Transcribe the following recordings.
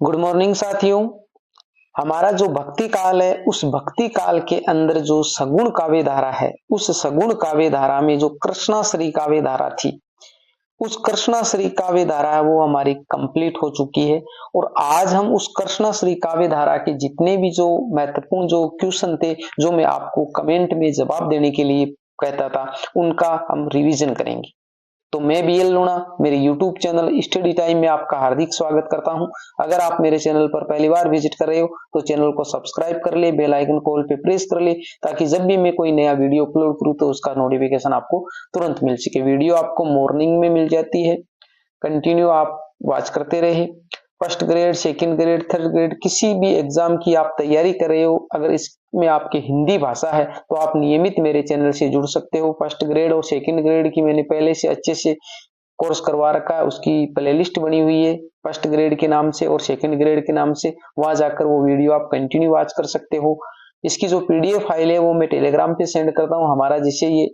Good morning साथियों। हमारा जो भक्ति काल है, उस भक्ति काल के अंदर जो सगुण काव्य धारा है, उस सगुण काव्य धारा में जो कृष्णाश्री काव्य धारा थी, उस कृष्णाश्री काव्य धारा है वो हमारी कंप्लीट हो चुकी है। और आज हम उस कृष्णाश्री काव्य धारा के जितने भी जो महत्वपूर्ण जो क्वेश्चन थे, जो मैं आपको कमेंट में जवाब देने के लिए कहता था, उनका हम रिवीजन करेंगे। तो मैं बीएल लूणा मेरे यूट्यूब चैनल स्टडी टाइम में आपका हार्दिक स्वागत करता हूं। अगर आप मेरे चैनल पर पहली बार विजिट कर रहे हो तो चैनल को सब्सक्राइब कर ले, बेल आइकन को ऑल पे प्रेस कर ले, ताकि जब भी मैं कोई नया वीडियो अपलोड करूं तो उसका नोटिफिकेशन आपको तुरंत मिल सके। वीडियो आपको मॉर्निंग में मिल जाती है, कंटिन्यू आप वॉच करते रहे। First grade, second grade, third grade, किसी भी एग्जाम की आप तैयारी कर रहे हो, अगर इसमें आपकी हिंदी भाषा है तो आप नियमित मेरे चैनल से जुड़ सकते हो। फर्स्ट ग्रेड और सेकंड ग्रेड की मैंने पहले से अच्छे से कोर्स करवा रखा है, उसकी प्लेलिस्ट बनी हुई है फर्स्ट ग्रेड के नाम से और सेकंड ग्रेड के नाम से। वहां जाकर वो वीडियो आप कंटिन्यू वॉच कर सकते हो। इसकी जो पीडीएफ फाइल है वो मैं टेलीग्राम पे सेंड करता हूँ। हमारा जैसे ये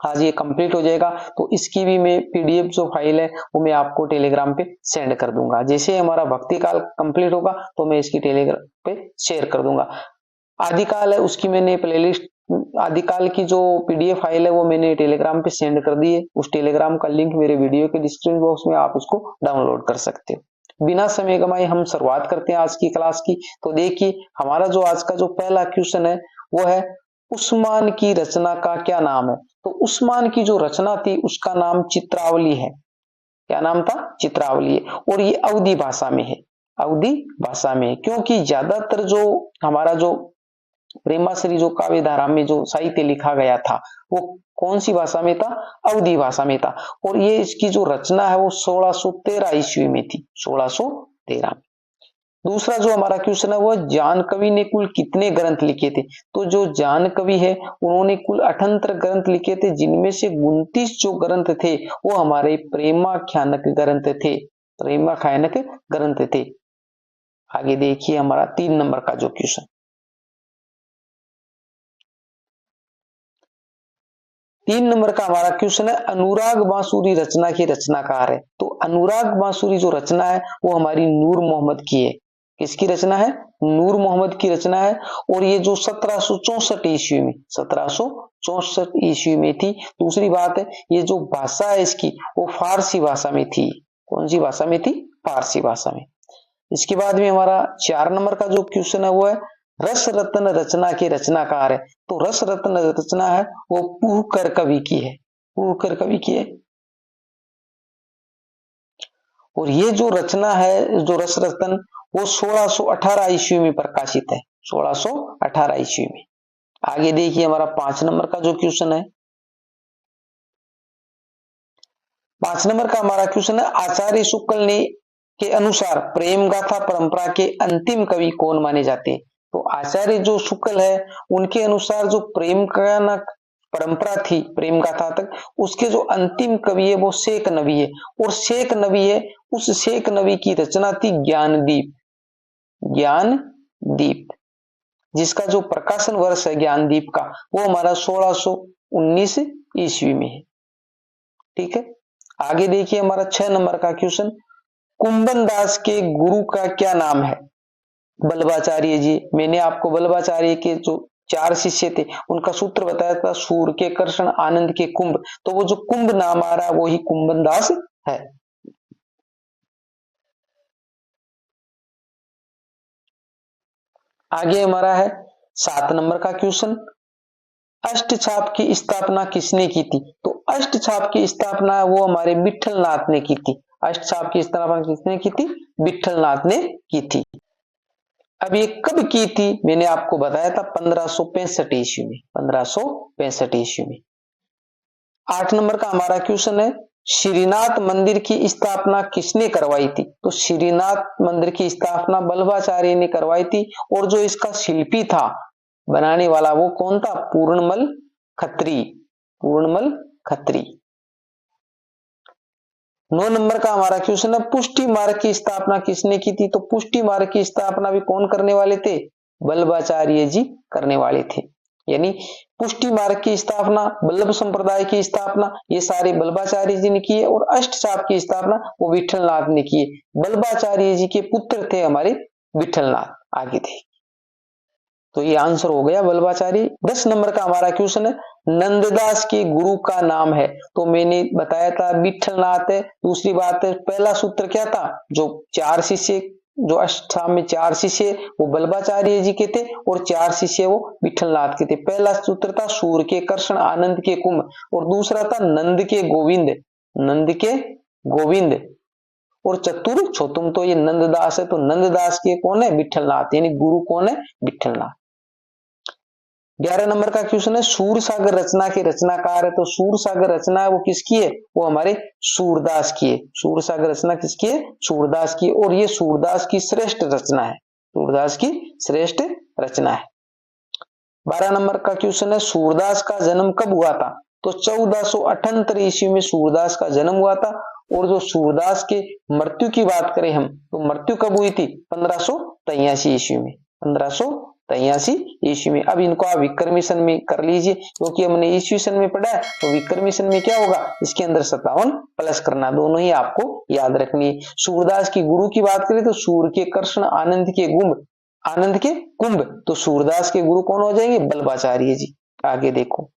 आज ये कंप्लीट हो जाएगा तो इसकी भी मैं पीडीएफ जो फाइल है वो मैं आपको टेलीग्राम पे सेंड कर दूंगा। जैसे हमारा भक्ति काल कंप्लीट होगा तो मैं इसकी टेलीग्राम पे शेयर कर दूंगा। आदिकाल है उसकी मैंने प्लेलिस्ट, आदिकाल की जो पीडीएफ फाइल है वो मैंने टेलीग्राम पे सेंड कर दी है। उस टेलीग्राम का लिंक मेरे वीडियो के डिस्क्रिप्शन बॉक्स में, आप उसको डाउनलोड कर सकते हो। बिना समय गंवाए हम शुरुआत करते हैं आज की क्लास की। तो देखिए हमारा जो आज का जो पहला क्वेश्चन है वो है उस्मान की रचना का क्या नाम है। तो उस्मान की जो रचना थी उसका नाम चित्रावली है। क्या नाम था? चित्रावली है। और ये अवधी भाषा में है, अवधी भाषा में है, क्योंकि ज्यादातर जो हमारा जो प्रेमाश्री जो काव्य धारा में जो साहित्य लिखा गया था वो कौन सी भाषा में था? अवधी भाषा में था। और ये इसकी जो रचना है वो 1613 ईस्वी में थी, 1613 में। दूसरा जो हमारा क्वेश्चन है वो जान कवि ने कुल कितने ग्रंथ लिखे थे। तो जो जान कवि है उन्होंने कुल 78 ग्रंथ लिखे थे, जिनमें से 29 जो ग्रंथ थे वो हमारे प्रेमाख्यानक ग्रंथ थे, प्रेमाख्यानक ग्रंथ थे। आगे देखिए हमारा 3 नंबर का जो क्वेश्चन, 3 नंबर का हमारा क्वेश्चन है अनुराग बांसुरी रचना के रचनाकार है। तो अनुराग बांसुरी जो रचना है वो हमारी नूर मोहम्मद की है। किसकी रचना है? नूर मोहम्मद की रचना है। और ये जो 1764 ईस्वी में, 1764 ईस्वी में थी। दूसरी बात है ये जो भाषा है इसकी वो फारसी भाषा में थी। कौन सी भाषा में थी? फारसी भाषा में। इसके बाद में हमारा 4 नंबर का जो क्वेश्चन है वो है रस रत्न रचना के रचनाकार है। तो रस रत्न रचना है वो पुहकर कवि की है, पुहकर कवि की है। और ये जो रचना है जो रस रत्न वो 1618 ईस्वी में प्रकाशित है, 1618 ईस्वी में। आगे देखिए हमारा 5 नंबर का जो क्वेश्चन है, 5 नंबर का हमारा क्वेश्चन है आचार्य शुक्ल ने के अनुसार प्रेम गाथा परंपरा के अंतिम कवि कौन माने जाते हैं। तो आचार्य जो शुक्ल है उनके अनुसार जो प्रेम का परंपरा थी, प्रेम गाथा तक, उसके जो अंतिम कवि है वो शेख नबी है। और शेख नबी है, उस शेख नबी की रचना थी ज्ञानदीप, ज्ञानदीप, जिसका जो प्रकाशन वर्ष है ज्ञानदीप का वो हमारा 1619 ईस्वी में है। ठीक है। आगे देखिए हमारा 6 नंबर का क्वेश्चन, कुंभन दास के गुरु का क्या नाम है? बल्लभाचार्य जी। मैंने आपको बल्लभाचार्य के जो 4 शिष्य थे उनका सूत्र बताया था, सूर के कृष्ण, आनंद के कुंभ। तो वो जो कुंभ नाम आ रहा है वो ही कुंभन दास है। आगे हमारा है 7 नंबर का क्वेश्चन, अष्टछाप की स्थापना किसने की थी? तो अष्टछाप की स्थापना वो हमारे विठलनाथ ने की थी। अष्टछाप की स्थापना किसने की थी? विठलनाथ ने की थी। अब ये कब की थी? मैंने आपको बताया था 1565 ईस्वी में, 1565 ईस्वी में। 8 नंबर का हमारा क्वेश्चन है श्रीनाथ मंदिर की स्थापना किसने करवाई थी? तो श्रीनाथ मंदिर की स्थापना बल्लभाचार्य ने करवाई थी। और जो इसका शिल्पी था, बनाने वाला, वो कौन था? पूर्णमल खत्री, पूर्णमल खत्री। 9 नंबर का हमारा क्वेश्चन है पुष्टि मार्ग की स्थापना किसने की थी? तो पुष्टि मार्ग की स्थापना भी कौन करने वाले थे? बल्लभाचार्य जी करने वाले थे। यानी पुष्टि मार्ग की स्थापना, बल्लभ संप्रदाय की स्थापना, ये सारे बल्लभाचार्य जी ने किए और अष्टचाप की स्थापना वो विठलनाथ ने किए। बल्लभाचार्य जी के पुत्र थे हमारे विठलनाथ। आगे थे, तो ये आंसर हो गया बल्लभाचार्य। 10 नंबर का हमारा क्वेश्चन है, नंददास के गुरु का नाम है। तो मैंने बताया था विठलनाथ है। दूसरी बात है, पहला सूत्र क्या था, जो 4 शिष्य, जो अष्टधाम में 4 शिष्य वो बल्लभाचार्य जी के थे और 4 शिष्य वो विठलनाथ के थे। पहला सूत्र था सूर के कर्षण आनंद के कुंभ, और दूसरा था नंद के गोविंद, नंद के गोविंद, और चतुर छोतुम, तो ये नंददास है। तो नंददास के कौन है, विठलनाथ, यानी गुरु कौन है, विठलनाथ। 11 नंबर का क्वेश्चन है, सूर सागर रचना के रचनाकार है। तो सूर सागर रचना है वो किसकी है, वो हमारे सूरदास की है। सूर सागर रचना किसकी है, सूरदास की, और ये सूरदास की श्रेष्ठ रचना है, सूरदास की श्रेष्ठ रचना है। 12 नंबर का क्वेश्चन है, सूरदास का जन्म कब हुआ था। तो 1478 ईस्वी में सूरदास का जन्म हुआ था। और जो सूरदास के मृत्यु की बात करें हम, तो मृत्यु कब हुई थी, 1583 ईस्वी में, 1583 ईस्वी में। अब इनको आप विक्रमी सन में कर लीजिए, क्योंकि हमने ईस्वी सन में पढ़ा है, तो विक्रमी सन में क्या होगा, इसके अंदर 57 प्लस करना, दोनों ही आपको याद रखनी है। सूरदास की गुरु की बात करें तो सूर के कर्षण आनंद के गुंभ, आनंद के कुंभ, तो सूरदास के गुरु कौन हो जाएंगे, बल्लभाचार्य जी। आगे देखो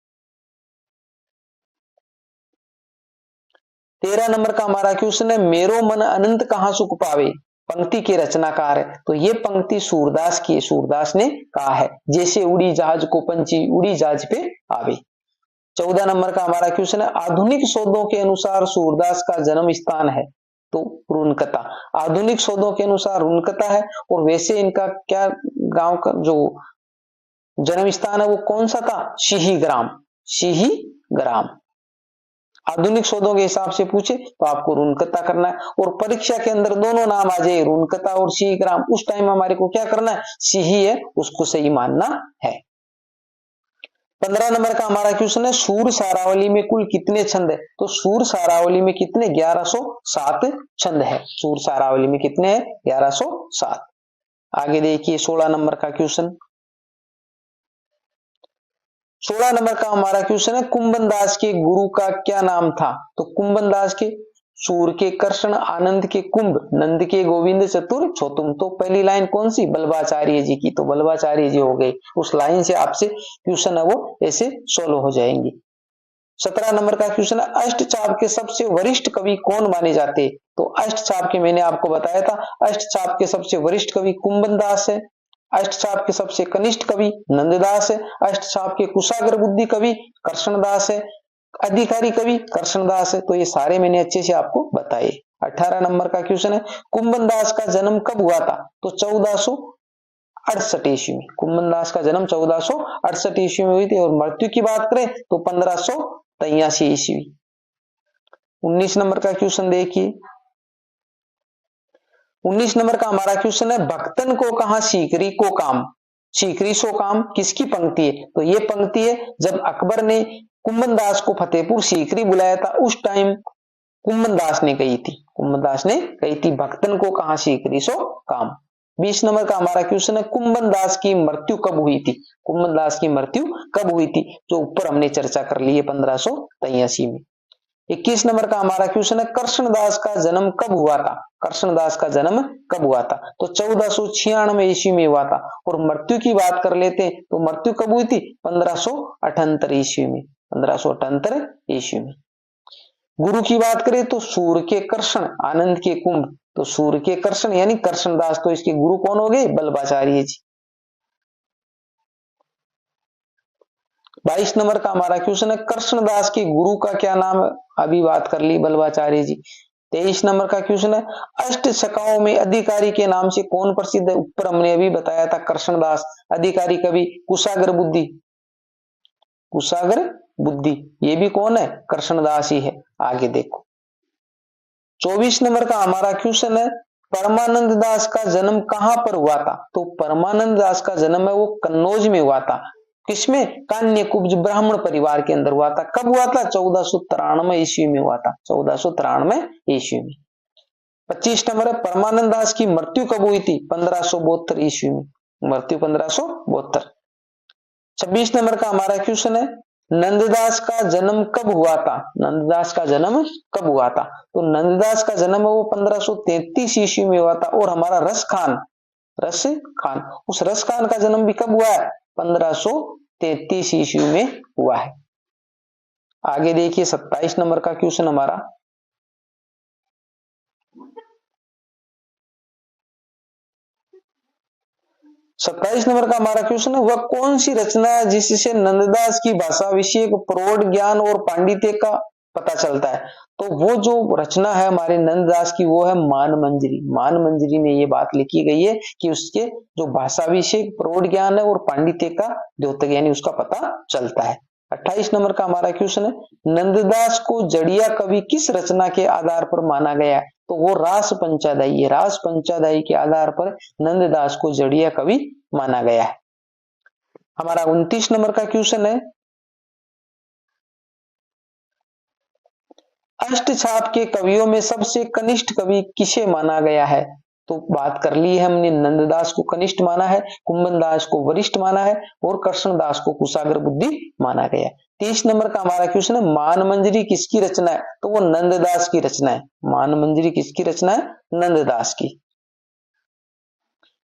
13 नंबर का हमारा क्वेश्चन है, मेरो मन अनंत कहां सुख पावे, पंक्ति के रचनाकार है। तो ये पंक्ति सूरदास की है, सूरदास ने कहा है, जैसे उड़ी जहाज को पंछी उड़ी जहाज पे आवे। 14 नंबर का हमारा क्वेश्चन है, आधुनिक शोधों के अनुसार सूरदास का जन्म स्थान है। तो रुनकता, आधुनिक शोधों के अनुसार रुनकता है, और वैसे इनका क्या गांव का जो जन्म स्थान है वो कौन सा था, सिही ग्राम, सिही ग्राम। आधुनिक शोधों के हिसाब से पूछे तो आपको रुनकता करना है, और परीक्षा के अंदर दोनों नाम आ जाए, रुनकता और सिही ग्राम, उस टाइम हमारे को क्या करना है, सिही है उसको सही मानना है। 15 नंबर का हमारा क्वेश्चन है, सूर सारावली में कुल कितने छंद है। तो सूर सारावली में कितने, 1107 छंद है। सूर सारावली में कितने हैं, 1107। आगे देखिए 16 नंबर का क्वेश्चन, 16 नंबर का हमारा क्वेश्चन है, कुंभन दास के गुरु का क्या नाम था। तो कुंभन दास के, सूर के कर्षण आनंद के कुंभ, नंद के गोविंद चतुर छोतुम। तो पहली लाइन कौन सी, बल्लभाचार्य जी की, तो बल्लभाचार्य जी हो गए। उस लाइन से आपसे क्वेश्चन है वो ऐसे सोल्व हो जाएंगे। 17 नंबर का क्वेश्चन है, अष्टचाप के सबसे वरिष्ठ कवि कौन माने जाते। तो अष्टचाप के मैंने आपको बताया था, अष्टचाप के सबसे वरिष्ठ कवि कुंभन दास है, अष्टचाप के सबसे कनिष्ठ कवि नंददास है, अष्टचाप के कुशाग्र बुद्धि कवि कर्षणदास है, अधिकारी कवि कर्षणदास है। तो ये सारे मैंने अच्छे से आपको बताए। 18 नंबर का क्वेश्चन है, कुंभन दास का जन्म कब हुआ था। तो 1468 ईस्वी में, कुंभन दास का जन्म 1468 ईस्वी में हुई थी, और मृत्यु की बात करें तो 1583 ईस्वी। 19 नंबर का क्वेश्चन देखिए, 19 नंबर का हमारा क्वेश्चन है, भक्तन को कहा सीकरी को काम, सीकरी सो काम किसकी पंक्ति है। तो ये पंक्ति है जब अकबर ने कुंभन दास को फतेहपुर सीकरी बुलाया था, उस टाइम कुंभन दास ने कही थी, कुंभन दास ने कही थी, भक्तन को कहा सीकरी सो काम। 20 नंबर का हमारा क्वेश्चन है, कुंभन दास की मृत्यु कब हुई थी। कुंभन दास की मृत्यु कब हुई थी, जो ऊपर हमने चर्चा कर ली है 1583 में। 21 नंबर का हमारा क्वेश्चन है, कृष्णदास का जन्म कब हुआ था। कृष्णदास का जन्म कब हुआ था। तो 1496 ईस्वी में हुआ था। और मृत्यु की बात कर लेते हैं तो मृत्यु कब हुई थी, 1578 ईस्वी में, 1578 ईस्वी में। गुरु की बात करें तो सूर के कर्षण आनंद के कुंभ, तो सूर के कर्षण यानी कृष्णदास, तो इसके गुरु कौन हो गए, बल्लभाचार्य जी। 22 नंबर का हमारा क्वेश्चन है, कृष्णदास के गुरु का क्या नाम है, अभी बात कर ली, बल्लभाचार्य जी। 23 नंबर का क्वेश्चन है, अष्ट सखाओं में अधिकारी के नाम से कौन प्रसिद्ध है। ऊपर हमने अभी बताया था कृष्णदास, अधिकारी कवि कुशाग्र बुद्धि, कुशाग्र बुद्धि, ये भी कौन है, कृष्णदास ही है। आगे देखो 24 नंबर का हमारा क्वेश्चन है, परमानंद दास का जन्म कहां पर हुआ था। तो परमानंद दास का जन्म है वो कन्नौज में हुआ था। किसमें, कान्य कुब्ज ब्राह्मण परिवार के अंदर हुआ था। कब हुआ था, 1493 ईस्वी में हुआ था, 1493 ईस्वी में। 25 नंबर है, परमानंद दास की मृत्यु कब हुई थी, 1572 ईस्वी में, मृत्यु 1572। 26 नंबर का हमारा क्वेश्चन है, नंददास का जन्म कब हुआ था? नंददास का जन्म कब हुआ था? तो नंददास का जन्म वो 1533 ईस्वी में हुआ था। और हमारा रस खान उस रस खान का जन्म भी कब हुआ है? 1533 ईस्वी में हुआ है। आगे देखिए 27 नंबर का क्वेश्चन हमारा, 27 नंबर का हमारा क्वेश्चन है, वह कौन सी रचना है जिससे नंददास की भाषा विषय प्रौढ़ ज्ञान और पांडित्य का पता चलता है? तो वो जो रचना है हमारे नंददास की वो है मानमंजरी। मानमंजरी में ये बात लिखी गई है कि उसके जो भाषा विषय प्रौढ़ ज्ञान है और पांडित्य का द्योतक यानी उसका पता चलता है। 28 नंबर का हमारा क्वेश्चन है, नंददास को जड़िया कवि किस रचना के आधार पर माना गया है? तो वो रास पंचाध्यायी है। रास पंचाध्यायी के आधार पर नंददास को जड़िया कवि माना गया है। हमारा 29 नंबर का क्वेश्चन है, अष्टछाप के कवियों में सबसे कनिष्ठ कवि किसे माना गया है? तो बात कर ली है हमने, नंददास को कनिष्ठ माना है, कुंभनदास को वरिष्ठ माना है और कृष्णदास को कुशाग्र बुद्धि माना गया है। 30 नंबर का हमारा क्वेश्चन है, मानमंजरी किसकी रचना है? तो वो नंददास की रचना है। मानमंजरी किसकी रचना है? नंददास की।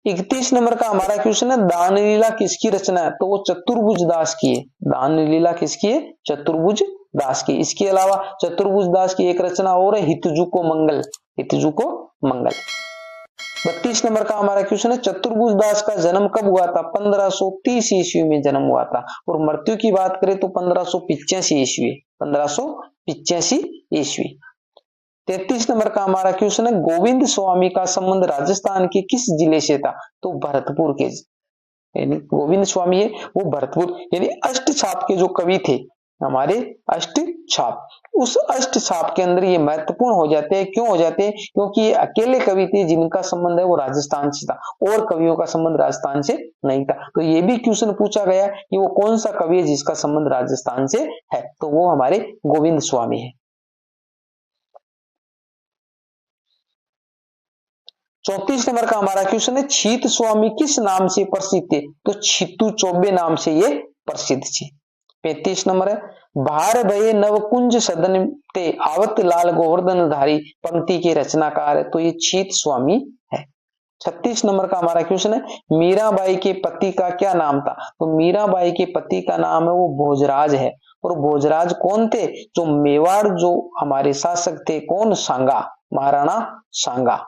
31 नंबर का हमारा क्वेश्चन है, दान लीला किसकी रचना है? तो वो चतुर्भुज दास की है। दान लीला किसकी है? चतुर्भुज दास की। इसके अलावा चतुर्भुज दास की एक रचना और है, हितजू को मंगल। हितजू को मंगल। 32 नंबर का हमारा क्वेश्चन है, चतुर्भुज दास का जन्म कब हुआ था? 1530 ईस्वी में जन्म हुआ था। और मृत्यु की बात करें तो 1585 ईस्वी। 1585 ईस्वी। 33 नंबर का हमारा क्वेश्चन है, गोविंद स्वामी का संबंध राजस्थान के किस जिले से था? तो भरतपुर के, यानी गोविंद स्वामी है वो भरतपुर, यानी अष्टछाप के जो कवि थे हमारे अष्टछाप, उस अष्टछाप के अंदर ये महत्वपूर्ण हो जाते हैं। क्यों हो जाते हैं? क्योंकि ये अकेले कवि थे जिनका संबंध है वो राजस्थान से था और कवियों का संबंध राजस्थान से नहीं था। तो ये भी क्वेश्चन पूछा गया कि वो कौन सा कवि है जिसका संबंध राजस्थान से है? तो वो हमारे गोविंद स्वामी है। 34 नंबर का हमारा क्वेश्चन है, छीत स्वामी किस नाम से प्रसिद्ध थे? तो छितू चौबे नाम से ये प्रसिद्ध थे। 35 नंबर है, भार भये नवकुंज सदन ते आवत लाल गोवर्धन धारी पंक्ति के रचनाकार है। तो ये छीत स्वामी है। 36 नंबर का हमारा क्वेश्चन है, मीराबाई के पति का क्या नाम था? तो मीराबाई के पति का नाम है वो भोजराज है। और भोजराज कौन थे? जो मेवाड़ जो हमारे शासक थे, कौन? सांगा, महाराणा सांगा।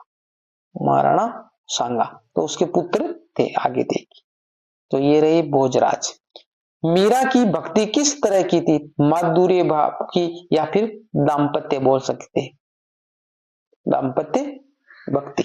महाराणा सांगा, तो उसके पुत्र थे। आगे देखिए, तो ये रहे भोजराज। मीरा की भक्ति किस तरह की थी? माधुर्य भाव की या फिर दाम्पत्य बोल सकते हैं, दाम्पत्य भक्ति।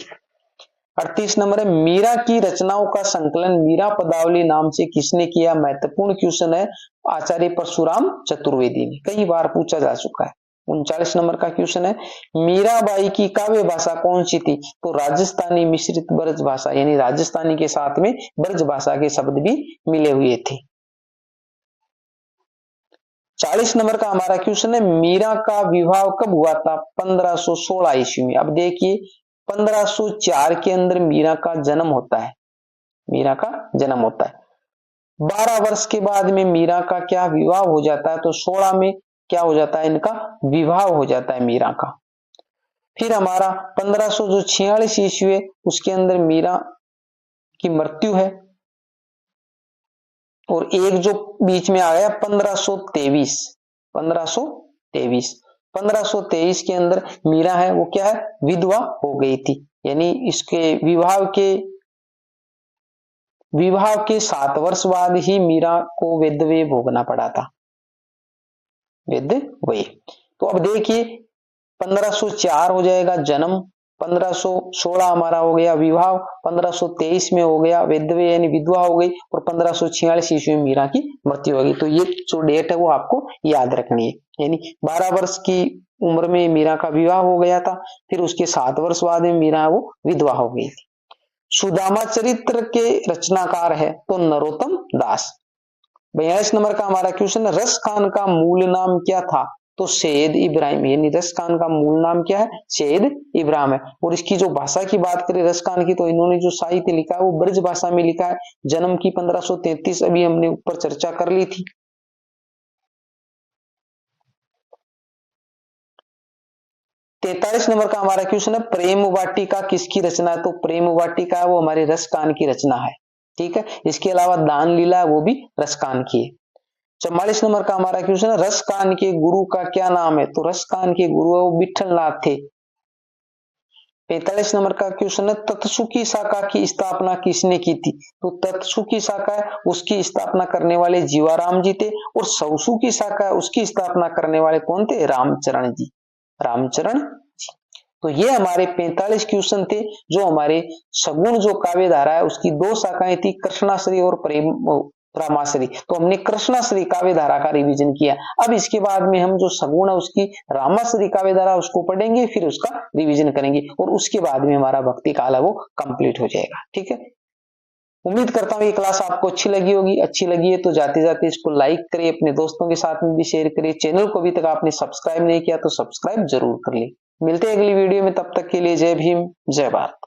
38 नंबर है, मीरा की रचनाओं का संकलन मीरा पदावली नाम से किसने किया? महत्वपूर्ण क्वेश्चन है, आचार्य परशुराम चतुर्वेदी ने, कई बार पूछा जा चुका है। 39 नंबर का क्वेश्चन है, मीराबाई की काव्य भाषा कौन सी थी? तो राजस्थानी मिश्रित ब्रज भाषा, यानी राजस्थानी के साथ में ब्रज भाषा के शब्द भी मिले हुए थे। 40 नंबर का हमारा क्वेश्चन है, मीरा का विवाह कब हुआ था? 1516 ईस्वी में। अब देखिए 1504 के अंदर मीरा का जन्म होता है। मीरा का जन्म होता है। 12 वर्ष के बाद में मीरा का क्या विवाह हो जाता है? तो 16 में क्या हो जाता है? इनका विवाह हो जाता है मीरा का। फिर हमारा 1546 ईस्वी उसके अंदर मीरा की मृत्यु है। और एक जो बीच में आ गया 1523, 1523 के अंदर मीरा है वो क्या है? विधवा हो गई थी। यानी इसके विवाह के 7 वर्ष बाद ही मीरा को वेदव्य भोगना पड़ा था। वेदव्य। तो अब देखिए 1504 हो जाएगा जन्म, 1516 हमारा हो गया विवाह, 1523 में हो गया वेदव्य यानी विधवा हो गई, और 1546 ईस्वी में मीरा की मृत्यु हो गई। तो ये जो डेट है वो आपको याद रखनी है। यानी 12 वर्ष की उम्र में मीरा का विवाह हो गया था, फिर उसके 7 वर्ष बाद में मीरा वो विधवा हो गई थी। सुदामा चरित्र के रचनाकार है तो नरोत्तम दास। 42 नंबर का हमारा क्वेश्चन है, रस खान का मूल नाम क्या था? तो सैयद इब्राहिम, यानी रसखान का मूल नाम क्या है? सैयद इब्राहिम है। और इसकी जो भाषा की बात करें रसखान की, तो इन्होंने जो साहित्य लिखा है वो ब्रज भाषा में लिखा है। जन्म की 1533 अभी हमने ऊपर चर्चा कर ली थी। 43 नंबर का हमारा क्वेश्चन है, प्रेम वाटिका किसकी रचना है? तो प्रेम वाटिका वो हमारे रसखान की रचना है। ठीक है, इसके अलावा दान लीला वो भी रसखान की है। 44 नंबर का हमारा क्वेश्चन है, रसखान के गुरु का क्या नाम है? तो रसखान के गुरु है वो विठल नाथ थे। 45 नंबर का क्वेश्चन है, तत्सुकी शाखा की स्थापना किसने की थी? तो तत्सुकी शाखा है उसकी स्थापना करने वाले जीवाराम जी थे, और सौसु की शाखा है उसकी स्थापना करने वाले कौन थे? रामचरण जी, रामचरण जी। तो ये हमारे 45 क्वेश्चन थे, जो हमारे सगुण जो काव्य धारा है उसकी दो शाखाएं थी, कृष्णाश्री और प्रेम रामाश्री। तो हमने कृष्णाश्री काव्य धारा का रिवीजन किया। अब इसके बाद में हम जो सगुण है उसकी रामाश्री काव्य धारा उसको पढ़ेंगे, फिर उसका रिवीजन करेंगे, और उसके बाद में हमारा भक्ति काल है वो कंप्लीट हो जाएगा। ठीक है, उम्मीद करता हूँ ये क्लास आपको अच्छी लगी होगी। अच्छी लगी है तो जाते जाते इसको लाइक करिए, अपने दोस्तों के साथ में भी शेयर करिए। चैनल को अभी तक आपने सब्सक्राइब नहीं किया तो सब्सक्राइब जरूर कर ले। मिलते हैं अगली वीडियो में, तब तक के लिए जय भीम, जय भारत।